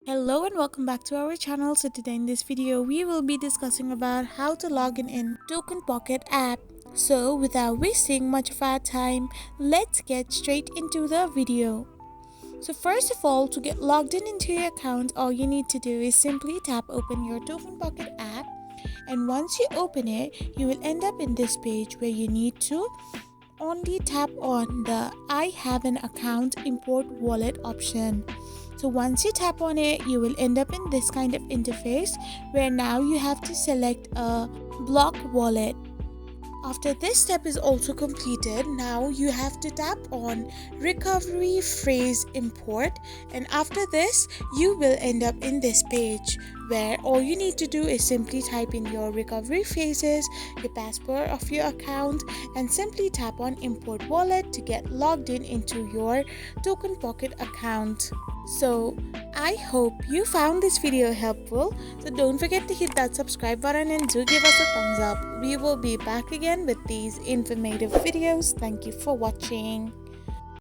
Hello and welcome back to our channel. So today in this video we will be discussing about how to log in TokenPocket app. So without wasting much of our time, let's get straight into the video. So first of all, to get logged in into your account, all you need to do is simply tap open your TokenPocket app, and once you open it, you will end up in this page where you need to only tap on the I have an account import wallet option. So once you tap on it, you will end up in this kind of interface where now you have to select a block wallet. After this step is also completed, now you have to tap on recovery phrase import, and after this you will end up in this page where all you need to do is simply type in your recovery phrases, your password of your account, and simply tap on import wallet to get logged in into your TokenPocket account. So I hope you found this video helpful. So don't forget to hit that subscribe button and do give us a thumbs up. We will be back again with these informative videos. Thank you for watching.